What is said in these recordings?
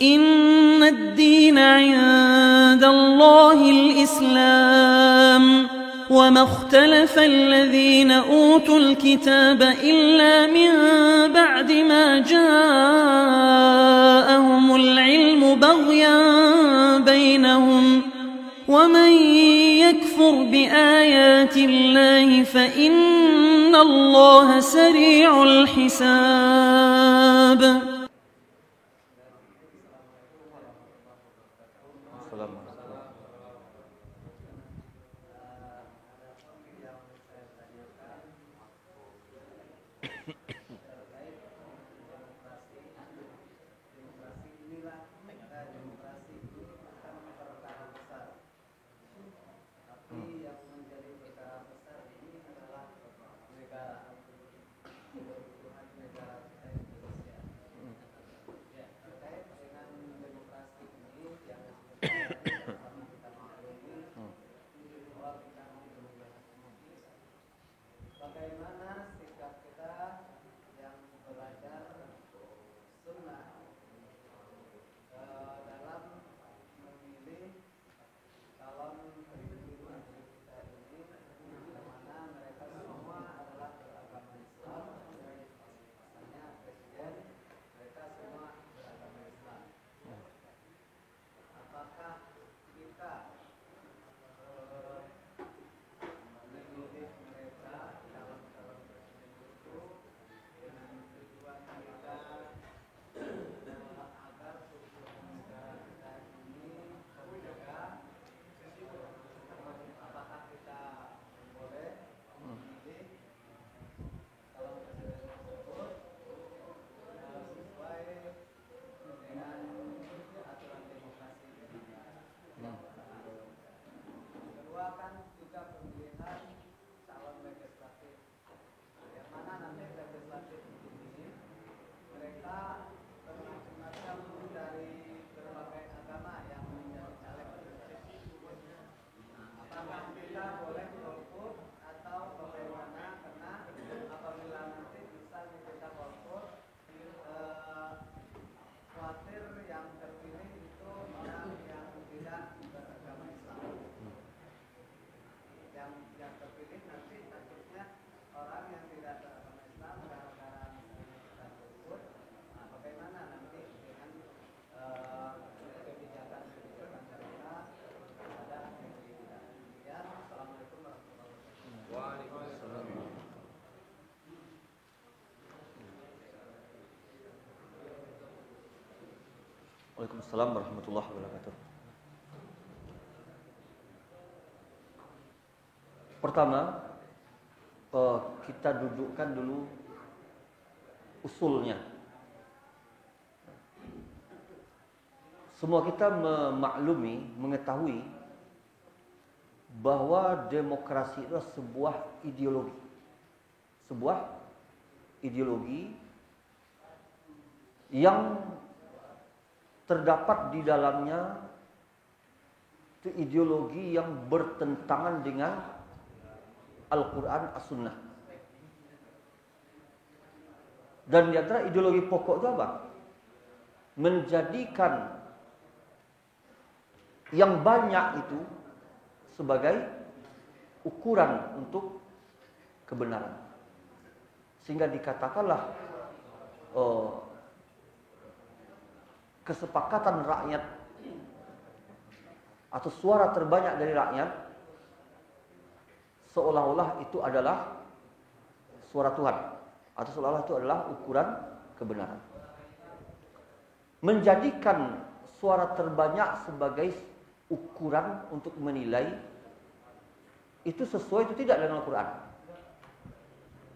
إن الدين عند الله الإسلام وما اختلف الذين أوتوا الكتاب إلا من بعد ما جاءهم العلم بغيا بينهم ومن يكفر بآيات الله فإن الله سريع الحساب. Waalaikumsalam warahmatullahi wabarakatuh. Pertama, kita dudukkan dulu usulnya. Semua kita memaklumi, mengetahui bahwa demokrasi itu sebuah ideologi. Sebuah ideologi yang terdapat di dalamnya itu ideologi yang bertentangan dengan Al-Quran, As-Sunnah. Dan di antara ideologi pokok itu apa? Menjadikan yang banyak itu sebagai ukuran untuk kebenaran. Sehingga dikatakanlah kesepakatan rakyat atau suara terbanyak dari rakyat seolah-olah itu adalah suara Tuhan atau seolah-olah itu adalah ukuran kebenaran. Menjadikan suara terbanyak sebagai ukuran untuk menilai itu sesuai itu tidak dengan Al-Quran?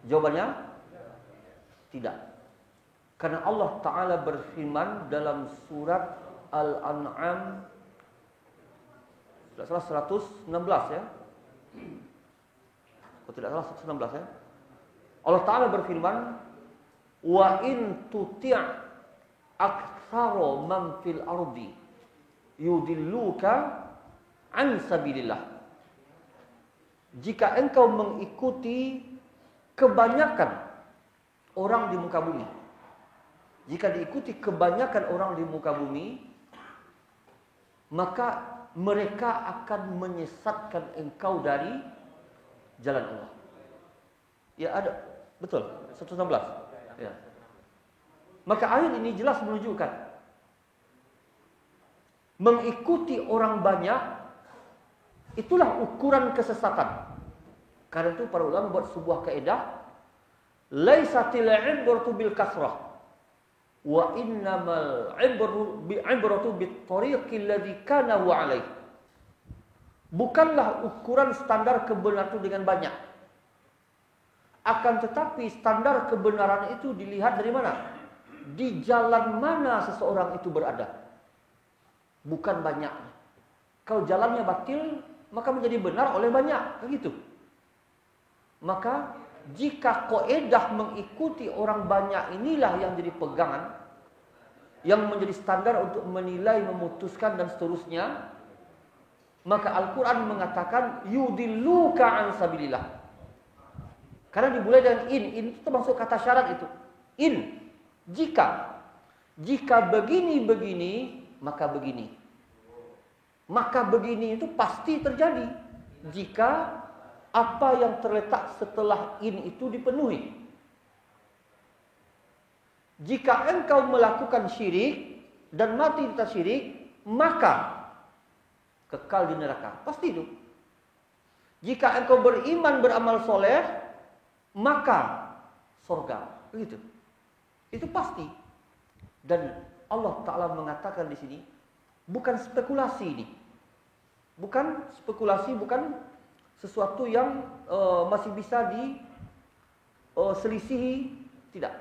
Jawabannya tidak. Karena Allah Ta'ala berfirman dalam surat Al-An'am, tidak salah 116 ya. Kalau tidak salah 116 ya. Allah Ta'ala berfirman, wa in tuti' aktsara man fil ardi yudilluka an sabilillah. Jika engkau mengikuti kebanyakan orang di muka bumi, Jika diikuti kebanyakan orang di muka bumi, maka mereka akan menyesatkan engkau dari jalan Allah. Ya ada, betul, 116. Ya. Maka ayat ini jelas menunjukkan mengikuti orang banyak itulah ukuran kesesatan. Karena itu para ulama buat sebuah kaidah, laisatil ibratu bil kasrah wa innamal ibratu bit tariqil ladzi kana wa alaih. Bukanlah ukuran standar kebenaran itu dengan banyak. Akan tetapi standar kebenaran itu dilihat dari mana? Di jalan mana seseorang itu berada. Bukan banyaknya. Kalau jalannya batil, maka menjadi benar oleh banyak. Begitu. Maka jika kaidah mengikuti orang banyak inilah yang jadi pegangan, yang menjadi standar untuk menilai, memutuskan dan seterusnya, maka Al-Quran mengatakan yudilluka an sabilillah. Karena dimulai dengan in itu termasuk kata syarat itu. In, jika begini, maka begini. Maka begini itu pasti terjadi jika apa yang terletak setelah in itu dipenuhi. Jika engkau melakukan syirik dan mati di atas syirik, maka kekal di neraka. Pasti itu. Jika engkau beriman, beramal soleh, maka surga. Begitu. Itu pasti. Dan Allah Ta'ala mengatakan di sini, bukan spekulasi ini. Bukan spekulasi, bukan sesuatu yang masih bisa diselisihi. Tidak.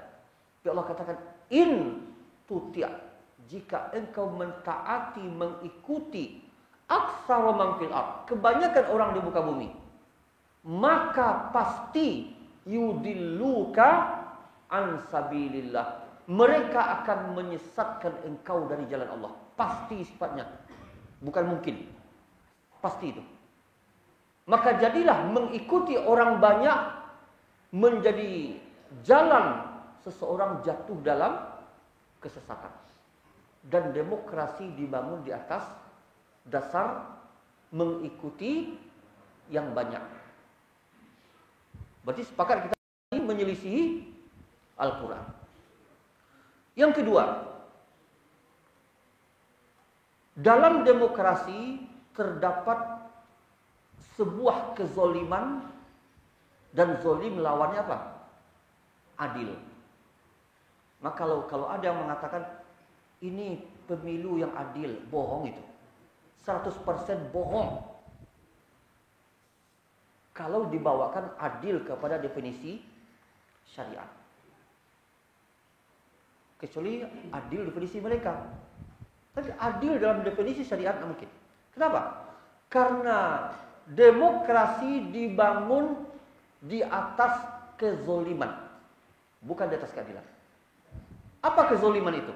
Allah katakan, in tuti', jika engkau mentaati, mengikuti aktsara man fil ard, kebanyakan orang di muka bumi, maka pasti yudilluka an sabilillah, mereka akan menyesatkan engkau dari jalan Allah. Pasti sifatnya, bukan mungkin, pasti itu. Maka jadilah mengikuti orang banyak menjadi jalan seseorang jatuh dalam kesesatan. Dan demokrasi dibangun di atas dasar mengikuti yang banyak. Berarti sepakat kita ini menyelisihi Al-Quran. Yang kedua, dalam demokrasi terdapat sebuah kezoliman, dan zolim lawannya apa? Adil. Maka kalau ada yang mengatakan ini pemilu yang adil, bohong itu. 100% bohong. Kalau dibawakan adil kepada definisi syariat. Kecuali adil definisi mereka. Tapi adil dalam definisi syariat tidak mungkin. Kenapa? Karena demokrasi dibangun di atas kezoliman, bukan di atas keadilan. Apa kezoliman itu?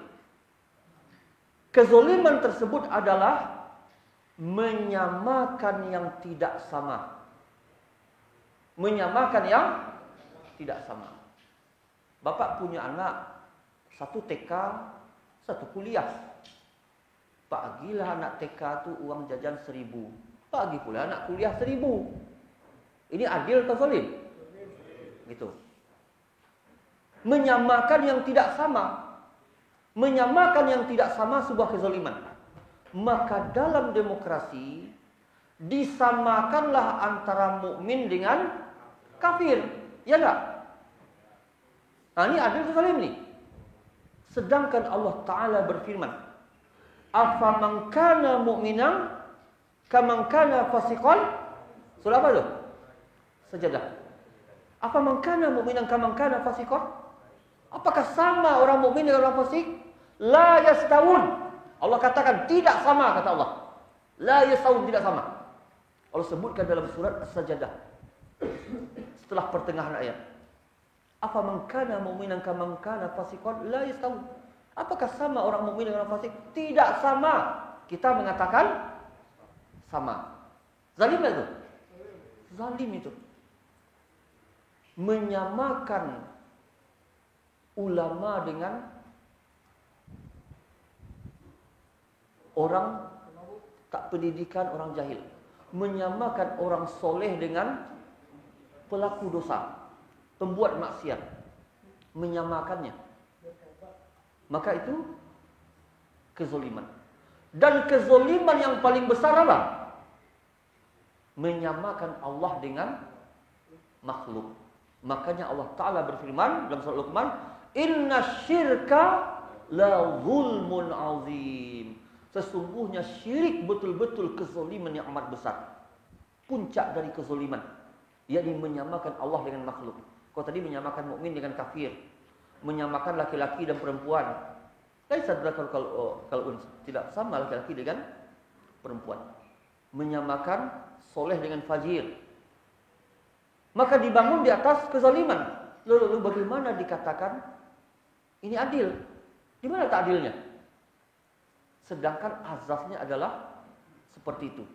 Kezoliman tersebut adalah menyamakan yang tidak sama. Menyamakan yang tidak sama. Bapak punya anak, satu TK, satu kuliah. Bagilah anak TK itu uang jajan 1.000. Bagi pula anak kuliah 1.000. Ini adil atau zalim? Gitu. Menyamakan yang tidak sama. Menyamakan yang tidak sama sebuah kezaliman. Maka dalam demokrasi disamakanlah antara mukmin dengan kafir. Ya enggak? Nah, ini adil atau zalim nih? Sedangkan Allah Ta'ala berfirman, afaman kana mu'minan kaman kana fasiqan. Surah apa itu? Sajadah. Afaman kana mu'minan kaman kana fasiqan? Apakah sama orang mukmin dengan orang fasik? La yastawun. Allah katakan tidak sama, kata Allah. La yastawun, tidak sama. Allah sebutkan dalam surat As-Sajadah setelah pertengahan ayat. Afaman kana mu'minan kaman kana fasiqan la yastawun. Apakah sama orang mukmin dengan orang fasik? Tidak sama. Kita mengatakan sama. Zalim itu? Zalim itu. Menyamakan ulama dengan orang tak pendidikan, orang jahil. Menyamakan orang soleh dengan pelaku dosa, pembuat maksiat. Menyamakannya. Maka itu kezoliman. Dan kezoliman yang paling besar apa? Menyamakan Allah dengan makhluk. Makanya Allah Ta'ala berfirman dalam surah Luqman, Inna syirka la zulmun azim. Sesungguhnya syirik betul-betul kezoliman yang amat besar. Puncak dari kezoliman, yakni menyamakan Allah dengan makhluk. Kau tadi menyamakan mukmin dengan kafir, menyamakan laki-laki dan perempuan. Laisa dzakar kal unsa, tidak sama laki-laki dengan perempuan. Menyamakan soleh dengan fajir. Maka dibangun di atas kezaliman. Lalu bagaimana dikatakan ini adil? Di mana tak adilnya? Sedangkan azasnya adalah seperti itu.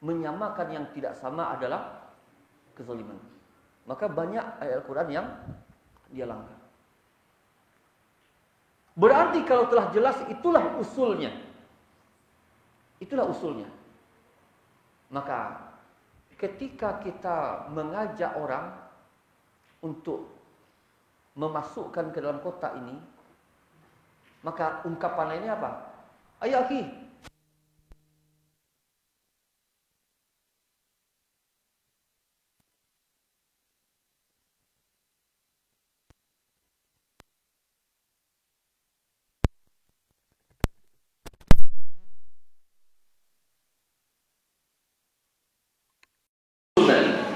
Menyamakan yang tidak sama adalah kezaliman. Maka banyak ayat Al-Quran yang dia langgar. Berarti kalau telah jelas itulah usulnya. Itulah usulnya. Maka ketika kita mengajak orang untuk memasukkan ke dalam kotak ini, maka ungkapan lainnya apa? Ayo akhi,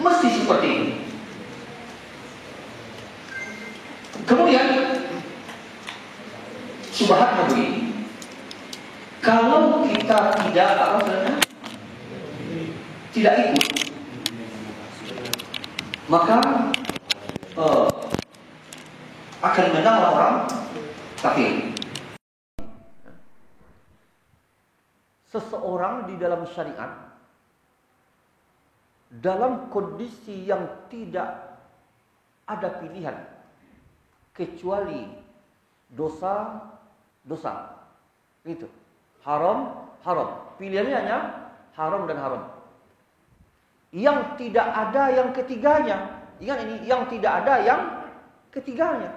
mesti seperti ini. Kemudian subhanallah begini. Kalau kita tidak ikut, maka akan menang orang kafir. Seseorang di dalam syariat dalam kondisi yang tidak ada pilihan kecuali dosa, itu haram. Pilihannya hanya haram dan haram. Yang tidak ada yang ketiganya. Ingat ini, yang tidak ada yang ketiganya.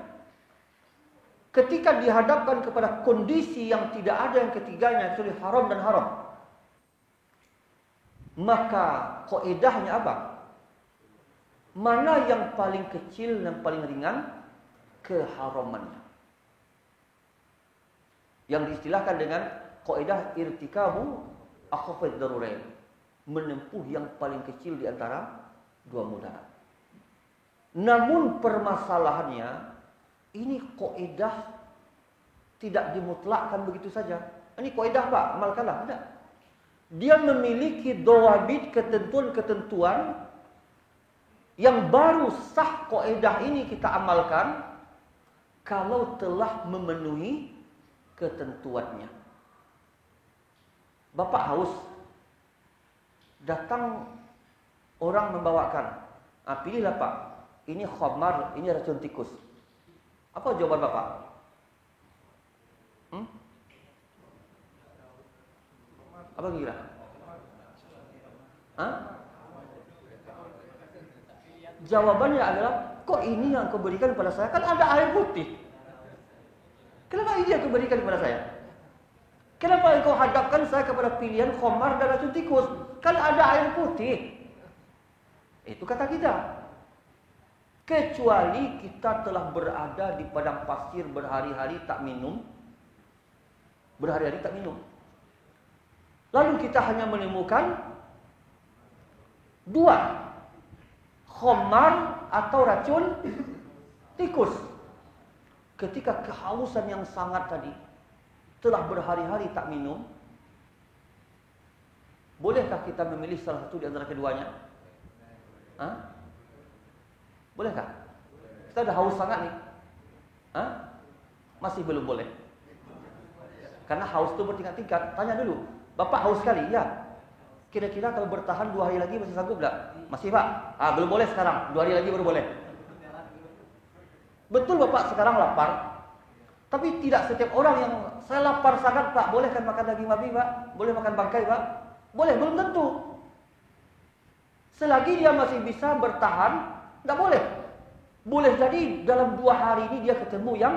Ketika dihadapkan kepada kondisi yang tidak ada yang ketiganya, kecuali haram dan haram, maka kaidahnya apa? Mana yang paling kecil dan paling ringan keharamannya. Yang diistilahkan dengan kaidah irtikabu akhafid darurain, menempuh yang paling kecil di antara dua mudarat. Namun permasalahannya, ini kaidah tidak dimutlakkan begitu saja. Ini kaidah Pak, amalkanlah. Tidak. Dia memiliki dawabit, ketentuan-ketentuan yang baru sah kaidah ini kita amalkan kalau telah memenuhi ketentuannya. Bapak haus, datang orang membawakan, pilihlah Pak, ini khamar, ini racun tikus. Apa jawaban Bapak? Apa kira? Jawabannya adalah, kok ini yang kau berikan kepada saya? Kan ada air putih. Kenapa ini yang kau berikan kepada saya? Kenapa engkau hadapkan saya kepada pilihan khamar dan racun tikus? Kan ada air putih. Itu kata kita. Kecuali kita telah berada di padang pasir berhari-hari tak minum. Lalu kita hanya menemukan dua, khamar atau racun tikus. Ketika kehausan yang sangat tadi, telah berhari-hari tak minum, bolehkah kita memilih salah satu di antara keduanya? Bolehkah? Kita dah haus sangat nih. Masih belum boleh. Karena haus itu bertingkat-tingkat. Tanya dulu, Bapak haus sekali? Ya. Kira-kira kalau bertahan 2 hari lagi masih sanggup tak? Masih Pak? Belum boleh sekarang. 2 hari lagi baru boleh. Betul Bapak sekarang lapar. Tapi tidak setiap orang yang saya lapar sangat Pak, boleh kan makan daging babi Pak? Boleh makan bangkai Pak? Boleh, belum tentu. Selagi dia masih bisa bertahan, tidak boleh. Boleh jadi dalam 2 hari ini dia ketemu yang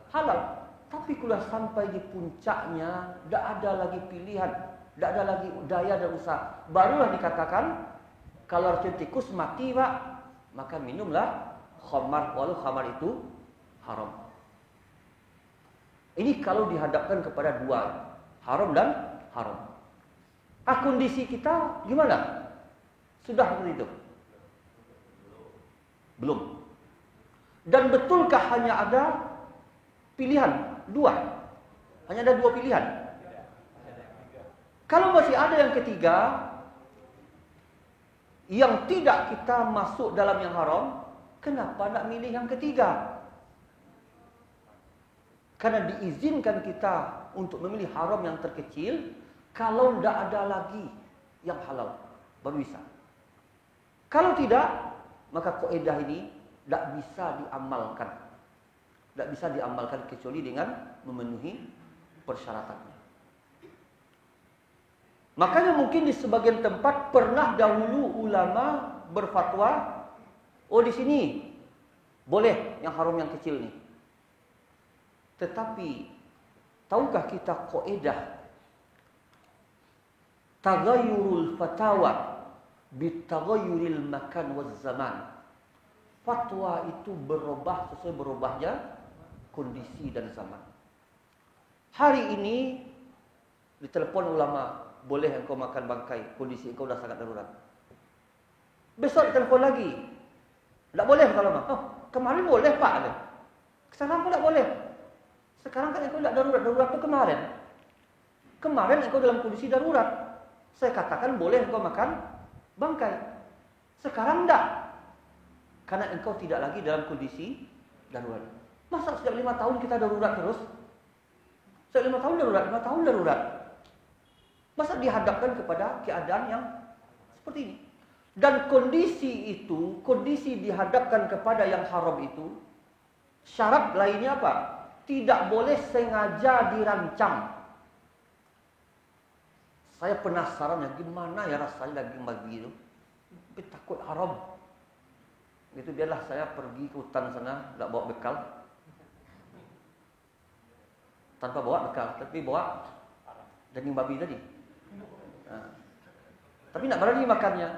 halal. Tapi kalau sampai di puncaknya, tidak ada lagi pilihan, tidak ada lagi daya dan usaha. Barulah dikatakan, kalau racun tikus mati Pak, maka minumlah khamar, walau khamar itu haram. Ini kalau dihadapkan kepada 2, haram dan haram. Kondisi kita gimana? Sudah seperti itu? Belum. Dan betulkah hanya ada pilihan 2? Hanya ada 2 pilihan. Kalau masih ada yang ketiga, yang tidak kita masuk dalam yang haram, kenapa nak milih yang ketiga? Karena diizinkan kita untuk memilih haram yang terkecil, kalau tidak ada lagi yang halal, baru bisa. Kalau tidak, maka kaidah ini tidak bisa diamalkan. Tidak bisa diamalkan kecuali dengan memenuhi persyaratannya. Makanya mungkin di sebagian tempat pernah dahulu ulama berfatwa, oh di sini boleh yang haram yang kecil nih. Tetapi tahukah kita kaidah tagayyurul fatawa bitaghayyuril makan waz zaman. Fatwa itu berubah sesuai berubahnya kondisi dan zaman. Hari ini ditelepon ulama, boleh engkau makan bangkai, kondisi engkau dah sangat darurat. Besok ditelepon lagi, tak boleh kalau mah. Oh, kemarin boleh Pak. Sekarang pun tak boleh. Sekarang kan engkau tidak darurat. Darurat itu kemarin. Kemarin engkau dalam kondisi darurat. Saya katakan boleh engkau makan bangkai. Sekarang tidak. Karena engkau tidak lagi dalam kondisi darurat. Masa setiap 5 tahun kita darurat terus? Setiap 5 tahun darurat, 5 tahun darurat. Masa dihadapkan kepada keadaan yang seperti ini? Dan kondisi itu, kondisi dihadapkan kepada yang haram itu, syarat lainnya apa? Tidak boleh sengaja dirancang. Saya penasaran ya, gimana ya rasanya daging babi itu. Tapi takut haram. Itu biarlah saya pergi ke hutan sana, tidak bawa bekal. Tanpa bawa bekal, tapi bawa daging babi tadi. Nah, tapi tidak berani makannya.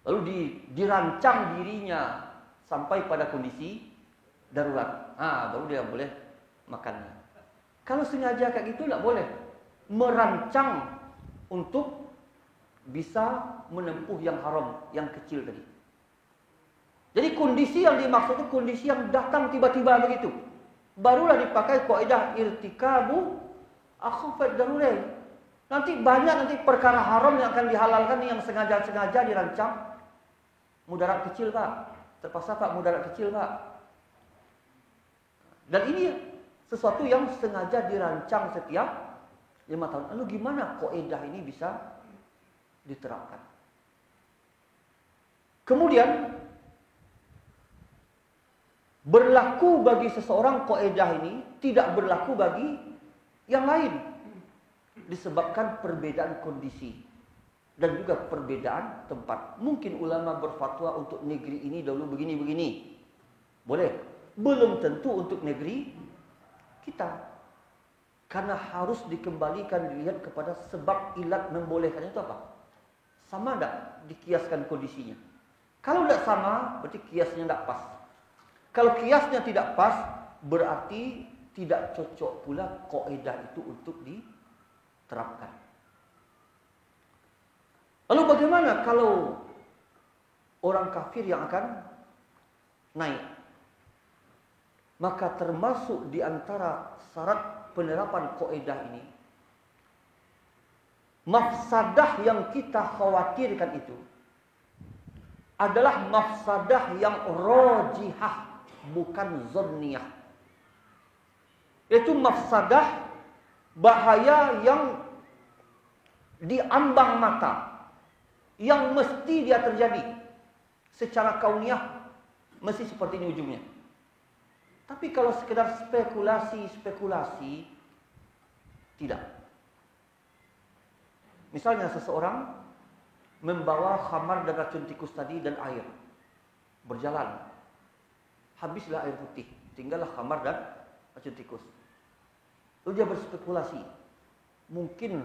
Lalu dirancang dirinya sampai pada kondisi darurat. Baru dia boleh makannya. Kalau sengaja kayak gitu tidak boleh. Merancang untuk bisa menempuh yang haram, yang kecil tadi. Jadi kondisi yang dimaksud itu kondisi yang datang tiba-tiba begitu. Barulah dipakai kaidah irtikabu akhafat darurain. Nanti banyak perkara haram yang akan dihalalkan yang sengaja-sengaja dirancang. Mudarat kecil Pak. Terpaksa Pak, mudarat kecil Pak. Dan ini sesuatu yang sengaja dirancang setiap 5 tahun. Lalu gimana kaidah ini bisa diterapkan? Kemudian berlaku bagi seseorang kaidah ini tidak berlaku bagi yang lain. Disebabkan perbedaan kondisi dan juga perbedaan tempat. Mungkin ulama berfatwa untuk negeri ini dahulu begini-begini. Boleh. Belum tentu untuk negeri kita. Karena harus dikembalikan dilihat kepada sebab ilat membolehkannya itu apa? Sama tidak dikiaskan kondisinya? Kalau tidak sama, berarti kiasnya tidak pas. Kalau kiasnya tidak pas, berarti tidak cocok pula kaidah itu untuk diterapkan. Lalu bagaimana kalau orang kafir yang akan naik? Maka termasuk di antara syarat penerapan kaidah ini, mafsadah yang kita khawatirkan itu adalah mafsadah yang rajihah, bukan zonniyah. Itu mafsadah bahaya yang diambang mata, yang mesti dia terjadi secara kauniyah, mesti seperti ini ujungnya. Tapi kalau sekedar spekulasi, tidak. Misalnya seseorang membawa khamar dan racun tikus tadi dan air. Berjalan. Habislah air putih. Tinggallah khamar dan racun tikus. Lalu dia berspekulasi. Mungkin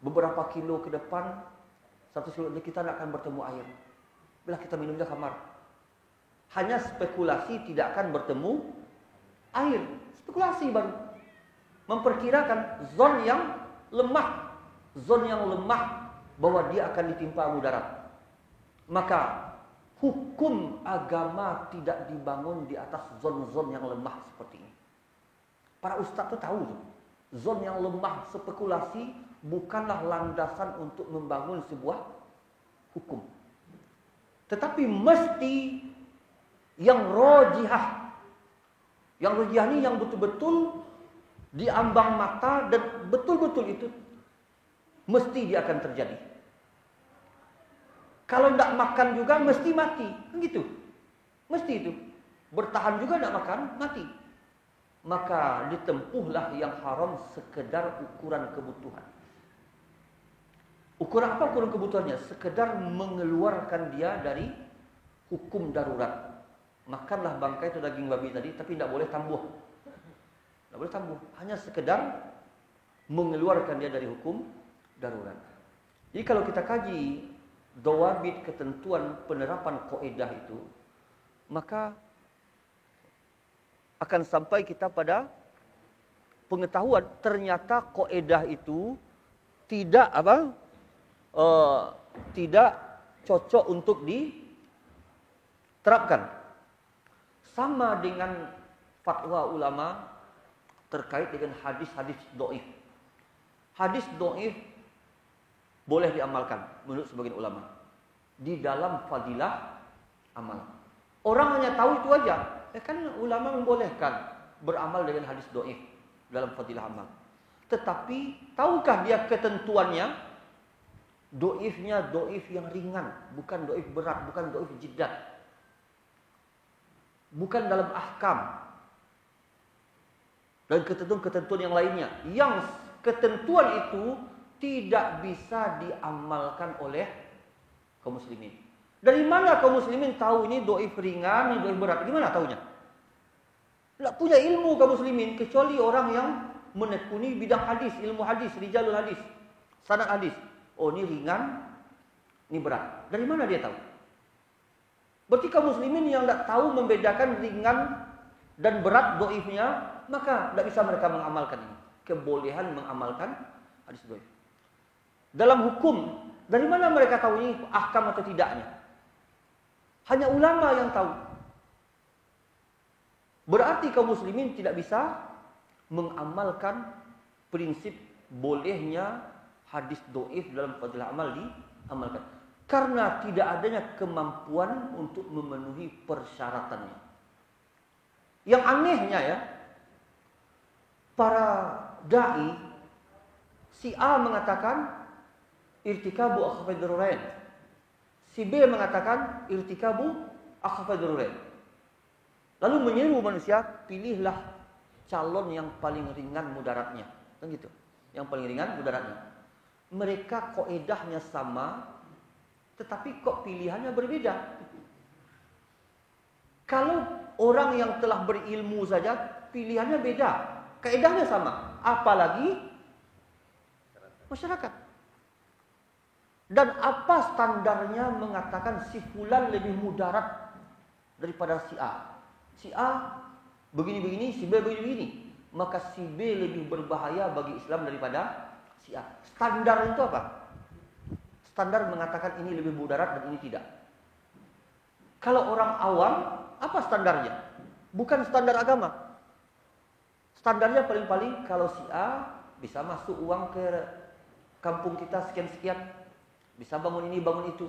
beberapa kilo ke depan, satu kilo kita tidak akan bertemu air. Bila kita minumnya khamar. Hanya spekulasi, tidak akan bertemu air. Spekulasi baru. Memperkirakan zon yang lemah. Zon yang lemah bahwa dia akan ditimpa mudarat. Maka hukum agama tidak dibangun di atas zon-zon yang lemah seperti ini. Para ustaz itu tahu tuh. Zon yang lemah, spekulasi bukanlah landasan untuk membangun sebuah hukum. Tetapi mesti yang rojihah. Yang rojihah ini yang betul-betul diambang mata dan betul-betul itu mesti dia akan terjadi. Kalau tidak makan juga mesti mati. Gitu. Mesti itu. Bertahan juga tidak makan, mati. Maka ditempuhlah yang haram sekedar ukuran kebutuhan. Ukuran apa ukuran kebutuhannya? Sekedar mengeluarkan dia dari hukum darurat. Makanlah bangkai itu daging babi tadi, tapi tidak boleh tambuh. Tidak boleh tambuh. Hanya sekedar mengeluarkan dia dari hukum darurat. Jadi kalau kita kaji dawabit ketentuan penerapan kaidah itu, maka akan sampai kita pada pengetahuan ternyata kaidah itu tidak tidak cocok untuk diterapkan. Sama dengan fatwa ulama terkait dengan hadis-hadis dhaif. Hadis dhaif boleh diamalkan menurut sebagian ulama di dalam fadilah amal. Orang hanya tahu itu aja. Kan ulama membolehkan beramal dengan hadis dhaif dalam fadilah amal. Tetapi tahukah dia ketentuannya? Dhaifnya dhaif yang ringan, bukan dhaif berat, bukan dhaif jiddah. Bukan dalam ahkam dan ketentuan-ketentuan yang lainnya. Yang ketentuan itu tidak bisa diamalkan oleh kaum muslimin. Dari mana kaum muslimin tahu ini dhaif ringan, ini dhaif berat? Gimana tahunya? Tidak punya ilmu kaum muslimin kecuali orang yang menekuni bidang hadis, ilmu hadis, rijalul hadis, sanad hadis. Oh, ini ringan, ini berat. Dari mana dia tahu? Berarti kaum muslimin yang tidak tahu membedakan ringan dan berat dhaifnya, maka tidak bisa mereka mengamalkan ini. Kebolehan mengamalkan hadis dhaif. Dalam hukum, dari mana mereka tahu ini ahkam atau tidaknya? Hanya ulama yang tahu. Berarti kaum muslimin tidak bisa mengamalkan prinsip bolehnya hadis dhaif dalam fadilah amal diamalkan. Karena tidak adanya kemampuan untuk memenuhi persyaratannya. Yang anehnya ya, para da'i, si A mengatakan irtikabu akhafad darurain. Si B mengatakan irtikabu akhafad darurain. Lalu menyeru manusia, pilihlah calon yang paling ringan mudaratnya. Kan gitu. Yang paling ringan mudaratnya. Mereka kaidahnya sama, tetapi kok pilihannya berbeda. Kalau orang yang telah berilmu saja pilihannya beda, kaidahnya sama, apalagi masyarakat. Dan apa standarnya mengatakan si fulan lebih mudarat daripada si A? Si A begini-begini, si B begini-begini. Maka si B lebih berbahaya bagi Islam daripada si A. Standar itu apa? Standar mengatakan ini lebih mudarat dan ini tidak. Kalau orang awam, apa standarnya? Bukan standar agama. Standarnya paling-paling kalau si A bisa masuk uang ke kampung kita sekian-sekian, bisa bangun ini, bangun itu.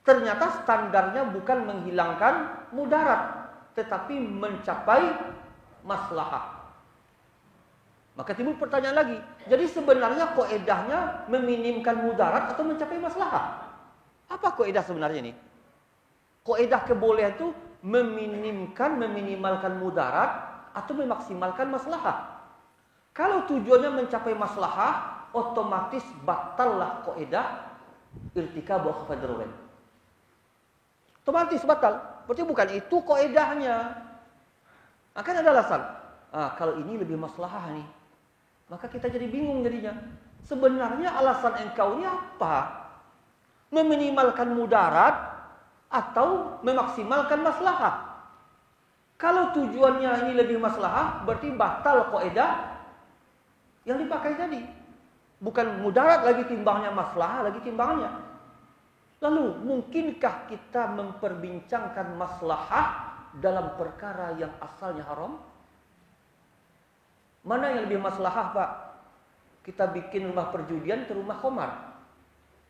Ternyata standarnya bukan menghilangkan mudarat, tetapi mencapai maslahah. Maka timbul pertanyaan lagi. Jadi sebenarnya kaidahnya meminimkan mudarat atau mencapai maslahah? Apa kaidah sebenarnya ini? Kaidah kebolehan itu meminimalkan mudarat atau memaksimalkan maslahah. Kalau tujuannya mencapai maslahah, otomatis batallah kaidah irtikabu khafad darurat. Otomatis batal. Berarti bukan itu kaidahnya. Akan ada alasan. Kalau ini lebih maslahah nih. Maka kita jadi bingung jadinya. Sebenarnya alasan engkau ini apa? Meminimalkan mudarat atau memaksimalkan maslahah? Kalau tujuannya ini lebih maslahah, berarti batal kaidah yang dipakai tadi. Bukan mudarat lagi timbangnya, maslahah lagi timbangnya. Lalu, mungkinkah kita memperbincangkan maslahah dalam perkara yang asalnya haram? Mana yang lebih maslahah, Pak? Kita bikin rumah perjudian ke rumah khamar.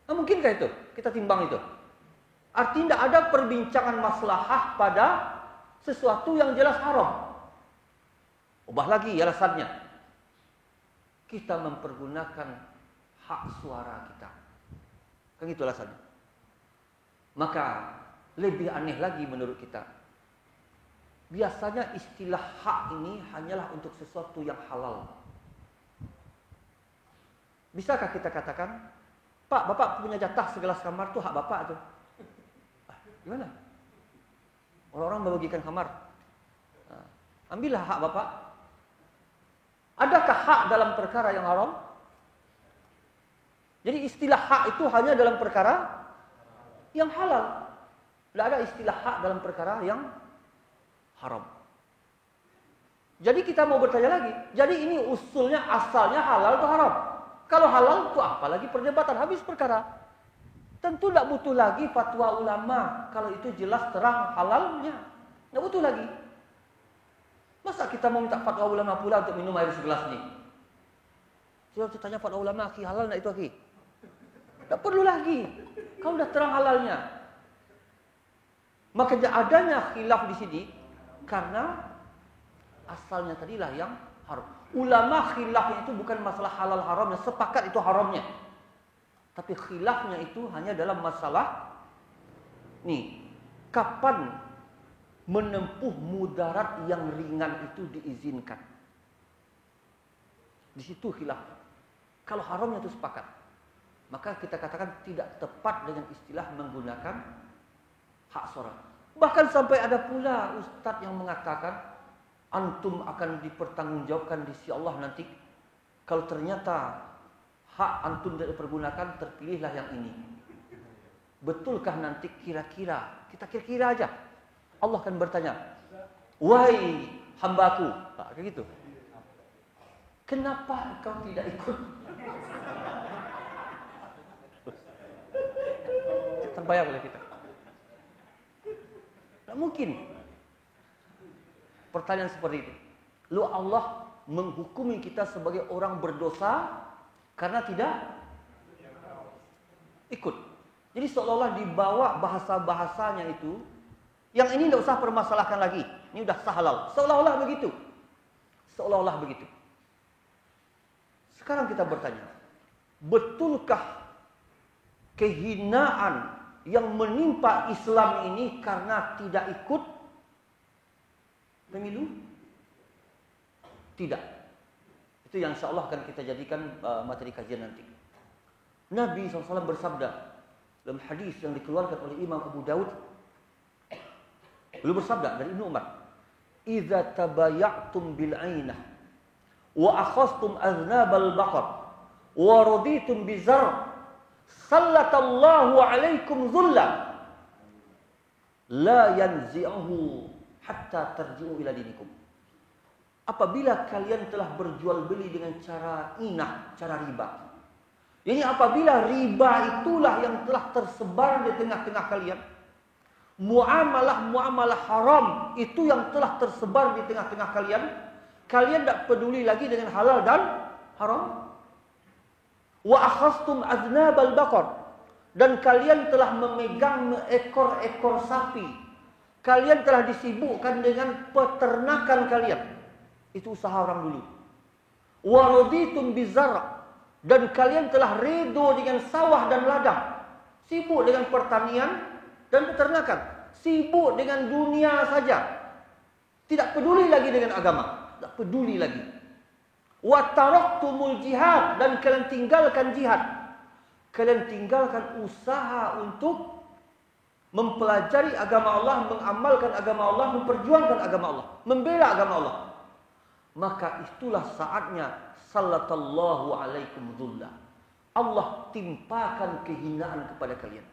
Mungkinkah itu? Kita timbang itu. Artinya tidak ada perbincangan maslahah pada sesuatu yang jelas haram. Ubah lagi alasannya. Kita mempergunakan hak suara kita. Kan itu alasannya. Maka lebih aneh lagi menurut kita. Biasanya istilah hak ini hanyalah untuk sesuatu yang halal. Bisakah kita katakan, Pak, Bapak punya jatah segelas kamar tuh hak Bapak tuh. Gimana? Orang-orang membagikan kamar. Ambillah hak Bapak. Adakah hak dalam perkara yang haram? Jadi istilah hak itu hanya dalam perkara yang halal. Tidak ada istilah hak dalam perkara yang haram. Jadi kita mau bertanya lagi. Jadi ini usulnya asalnya halal atau haram? Kalau halal itu apalagi perdebatan, habis perkara. Tentu tidak butuh lagi fatwa ulama. Kalau itu jelas terang halalnya. Tidak butuh lagi. Masa kita mau minta fatwa ulama pula untuk minum air segelas ini? Coba tanya fatwa ulama, akhi halal tidak itu akhi? Tidak perlu lagi. Kalau sudah terang halalnya. Maka adanya khilaf di sini karena asalnya tadilah yang haram. Ulama khilafnya itu bukan masalah halal haramnya, sepakat itu haramnya. Tapi khilafnya itu hanya dalam masalah kapan menempuh mudarat yang ringan itu diizinkan. Di situ khilaf. Kalau haramnya itu sepakat, maka kita katakan tidak tepat dengan istilah menggunakan hak suara. Bahkan sampai ada pula ustadz yang mengatakan antum akan dipertanggungjawabkan di sisi Allah nanti kalau ternyata hak antum tidak dipergunakan, terpilihlah yang ini. Betulkah nanti kira-kira? Kita kira-kira aja. Allah akan bertanya, wahai hambaku, kayak gitu. Kenapa engkau tidak ikut? Terbayang oleh kita. Tidak mungkin. Pertanyaan seperti itu. Lalu Allah menghukumi kita sebagai orang berdosa karena tidak ikut. Jadi seolah-olah dibawa bahasa-bahasanya itu, yang ini tidak usah permasalahkan lagi. Ini sudah sah halal. Seolah-olah begitu. Seolah-olah begitu. Sekarang kita bertanya, betulkah kehinaan yang menimpa Islam ini karena tidak ikut pemilu? Tidak. Itu yang insya Allah akan kita jadikan materi kajian nanti. Nabi SAW bersabda dalam hadis yang dikeluarkan oleh Imam Abu Daud. Beliau bersabda dari Ibnu Umar, "Idza tabaya'tum bil 'ainah wa akhadhtum aznabal baqar wa raditum bizar sallatallahu 'alaikum dhulla la yanzi'uhu hatta tarji'u ila dinikum." Apabila kalian telah berjual beli dengan cara inah, cara riba. Jadi apabila riba itulah yang telah tersebar di tengah-tengah kalian, muamalah haram itu yang telah tersebar di tengah-tengah kalian, kalian tidak peduli lagi dengan halal dan haram. Wa akhastum aznabal baqar, dan kalian telah memegang ekor-ekor sapi. Kalian telah disibukkan dengan peternakan kalian. Itu usaha orang dulu. Wa raditum bizar', dan kalian telah ridho dengan sawah dan ladang. Sibuk dengan pertanian dan peternakan. sibuk dengan dunia saja. Tidak peduli lagi dengan agama. Tak peduli lagi. Wa taraktumul jihad, dan kalian tinggalkan jihad. Kalian tinggalkan usaha untuk mempelajari agama Allah, mengamalkan agama Allah, memperjuangkan agama Allah, membela agama Allah. Maka itulah saatnya sallallahu alaikum dhullah. Allah timpakan kehinaan kepada kalian.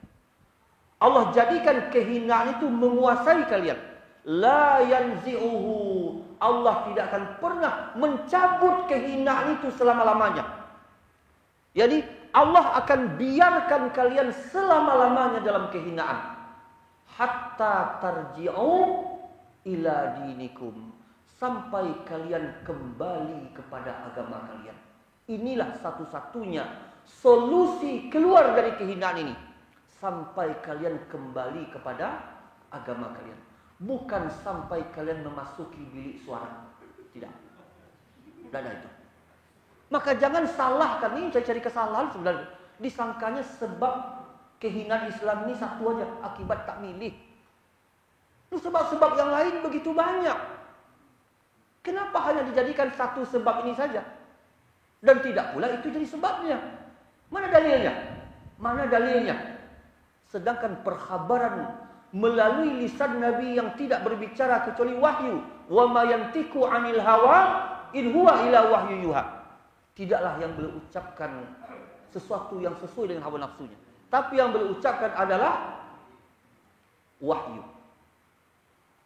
Allah jadikan kehinaan itu menguasai kalian. La yanzi'uhu. Allah tidak akan pernah mencabut kehinaan itu selama-lamanya. Jadi Allah akan biarkan kalian selama-lamanya dalam kehinaan. Hatta tarji'u ila dinikum. Sampai kalian kembali kepada agama kalian. Inilah satu-satunya solusi keluar dari kehinaan ini. Sampai kalian kembali kepada agama kalian. Bukan sampai kalian memasuki bilik suara. Tidak. Tidak ada itu. Maka jangan salahkan ini, saya cari kesalahan sebenarnya. Disangkanya sebab kehinaan Islam ini satu aja, akibat tak milih. Sebab-sebab yang lain begitu banyak. Kenapa hanya dijadikan satu sebab ini saja? Dan tidak pula itu jadi sebabnya. Mana dalilnya? Mana dalilnya? Sedangkan perkhabaran melalui lisan Nabi yang tidak berbicara kecuali wahyu. Wa ma yantiqu 'anil hawa in huwa illa wahyu yuha. Tidaklah yang beliau ucapkan sesuatu yang sesuai dengan hawa nafsunya, tapi yang beliau ucapkan adalah wahyu.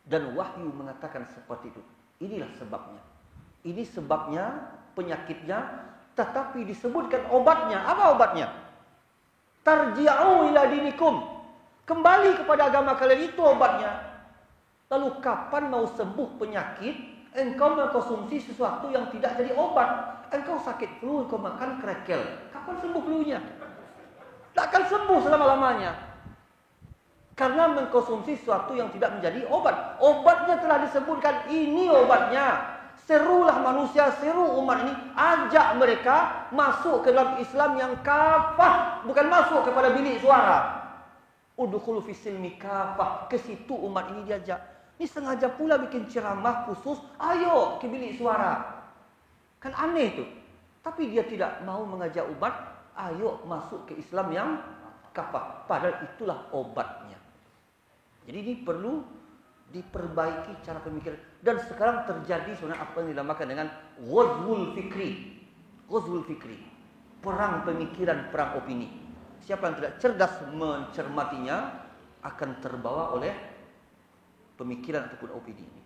Dan wahyu mengatakan seperti itu. Inilah sebabnya. Ini sebabnya, penyakitnya, tetapi disebutkan obatnya. Apa obatnya? Tarji'u ila dinikum. Kembali kepada agama kalian, itu obatnya. Lalu kapan mau sembuh penyakit? Engkau mengkonsumsi sesuatu yang tidak jadi obat. Engkau sakit flu, engkau makan krekel. Kapan sembuh flu-nya? Tak akan sembuh selama-lamanya. Karena mengkonsumsi sesuatu yang tidak menjadi obat. Obatnya telah disebutkan, ini obatnya. Serulah manusia, seru umat ini. Ajak mereka masuk ke dalam Islam yang kafah. Bukan masuk kepada bilik suara. Udkhulu fis silmi kafah. Ke situ umat ini diajak. Ini sengaja pula bikin ceramah khusus. Ayo ke bilik suara. Kan aneh tu. Tapi dia tidak mau mengajak umat. Ayo masuk ke Islam yang kafah. Padahal itulah obatnya. Jadi ini perlu diperbaiki cara pemikiran. Dan sekarang terjadi sebenarnya apa yang dinamakan dengan ghazwul fikri. Ghazwul fikri. Perang pemikiran, perang opini. Siapa yang tidak cerdas mencermatinya akan terbawa oleh pemikiran ataupun opini ini.